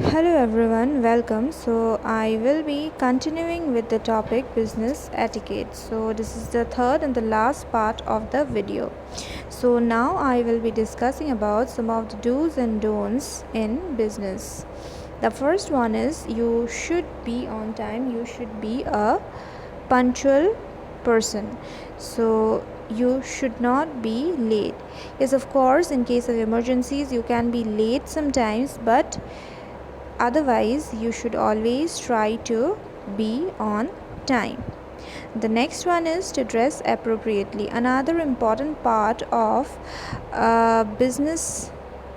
Hello everyone, welcome. So, I will be continuing with the topic business etiquette. So, this is the third and the last part of the video. So, now I will be discussing about some of the do's and don'ts in business. The first one is you should be on time, you should be a punctual person. So, you should not be late. Yes, of course, in case of emergencies, you can be late sometimes, but otherwise you should always try to be on time. The next one is to dress appropriately. Another important part of business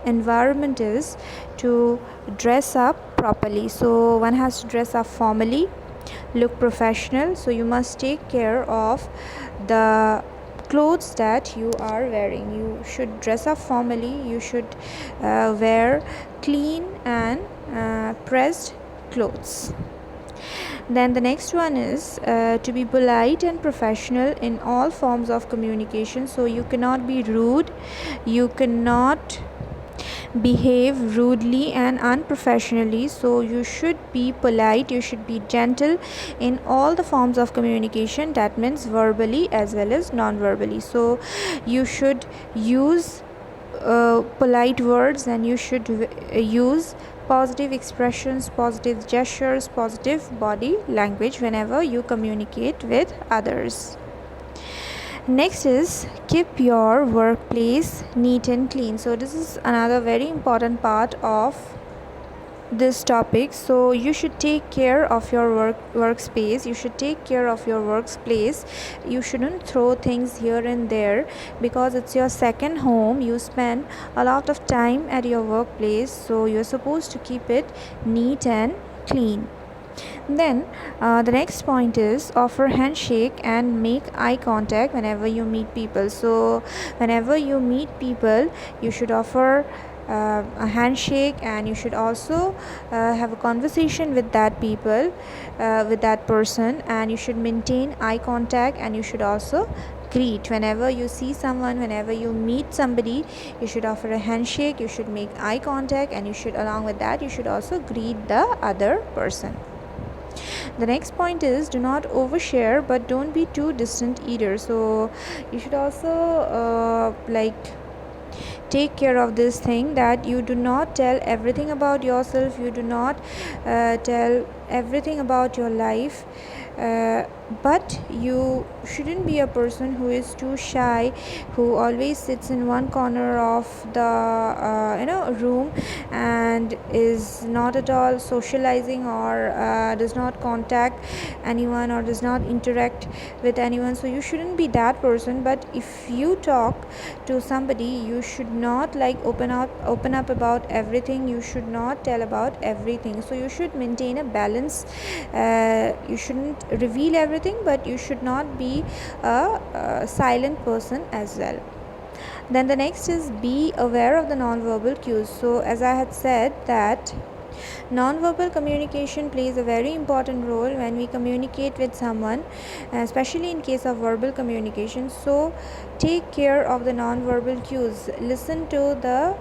environment is to dress up properly. So one has to dress up formally, look professional. So you must take care of the clothes that you are wearing. You should dress up formally. You should wear clean and pressed clothes. Then the next one is to be polite and professional in all forms of communication. So you cannot be rude, you cannot behave rudely and unprofessionally. So you should be polite, you should be gentle in all the forms of communication. That means verbally as well as non-verbally. So you should use polite words, and you should use positive expressions, positive gestures, positive body language whenever you communicate with others. Next is keep your workplace neat and clean. So this is another very important part of this topic. So you should take care of your workspace, you should take care of your workplace. You shouldn't throw things here and there, because it's your second home. You spend a lot of time at your workplace, so you're supposed to keep it neat and clean. Then the next point is offer handshake and make eye contact whenever you meet people. So whenever you meet people, you should offer a handshake, and you should also have a conversation with that people, with that person, and you should maintain eye contact, and you should also greet. Whenever you see someone, whenever you meet somebody, you should offer a handshake, you should make eye contact, and you should, along with that, you should also greet the other person. The next point is do not overshare, but don't be too distant either. So you should also take care of this thing, that you do not tell everything about yourself, you do not tell everything about your life, but you shouldn't be a person who is too shy, who always sits in one corner of the room, and is not at all socializing, or does not contact anyone, or does not interact with anyone. So you shouldn't be that person. But if you talk to somebody, you should not open up about everything, you should not tell about everything. So you should maintain a balance. You shouldn't reveal everything, but you should not be a silent person as well. Then the next is be aware of the non-verbal cues. So as I had said, that non-verbal communication plays a very important role when we communicate with someone, especially in case of verbal communication. So take care of the non-verbal cues. Listen to the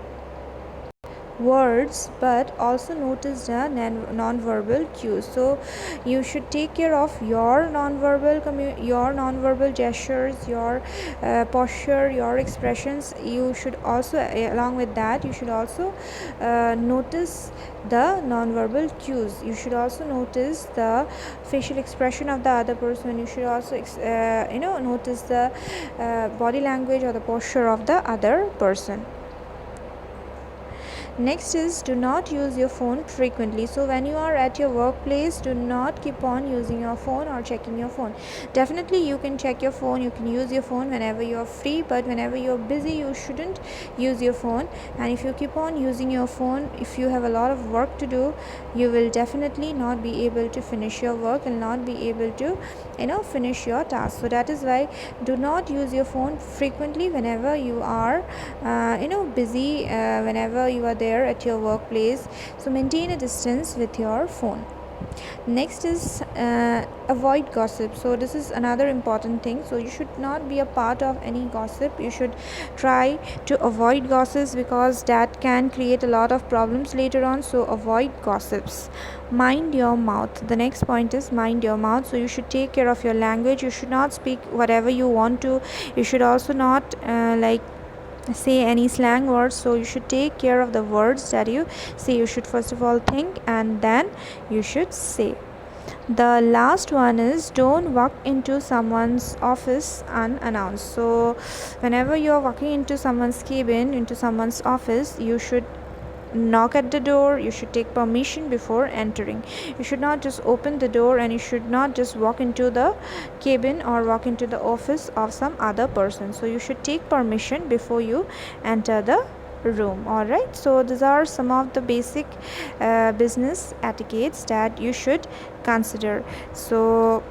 words, but also notice the non-verbal cues. So you should take care of your non-verbal gestures, your posture, your expressions. You should also, along with that, you should also notice the non-verbal cues. You should also notice the facial expression of the other person. You should also notice the body language or the posture of the other person. Next is do not use your phone frequently. So when you are at your workplace, do not keep on using your phone or checking your phone. Definitely you can check your phone, you can use your phone whenever you are free, but whenever you are busy, you shouldn't use your phone. And if you keep on using your phone, if you have a lot of work to do, you will definitely not be able to finish your work and not be able to finish your task. So that is why do not use your phone frequently whenever you are busy, whenever you are there at your workplace. So maintain a distance with your phone. Next is avoid gossip. So this is another important thing. So you should not be a part of any gossip. You should try to avoid gossips because that can create a lot of problems later on. So avoid gossips. Mind your mouth. The next point is mind your mouth. So you should take care of your language. You should not speak whatever you want to. You should also not say any slang words. So you should take care of the words that you say. You should first of all think and then you should say. The last one is don't walk into someone's office unannounced. So whenever you're walking into someone's cabin, into someone's office, you should knock at the door. You should take permission before entering. You should not just open the door, and you should not just walk into the cabin or walk into the office of some other person. So you should take permission before you enter the room. All right, so these are some of the basic business etiquettes that you should consider. So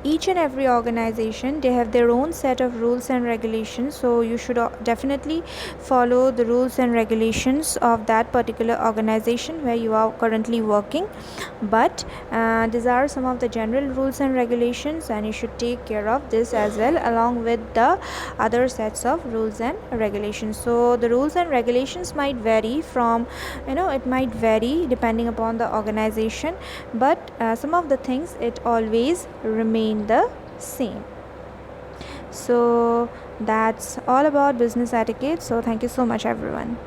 each and every organization, they have their own set of rules and regulations. So you should definitely follow the rules and regulations of that particular organization where you are currently working. But these are some of the general rules and regulations, and you should take care of this as well, along with the other sets of rules and regulations. So the rules and regulations might vary from, it might vary depending upon the organization, but some of the things, it always remain the same. So that's all about business etiquette. So thank you so much, everyone.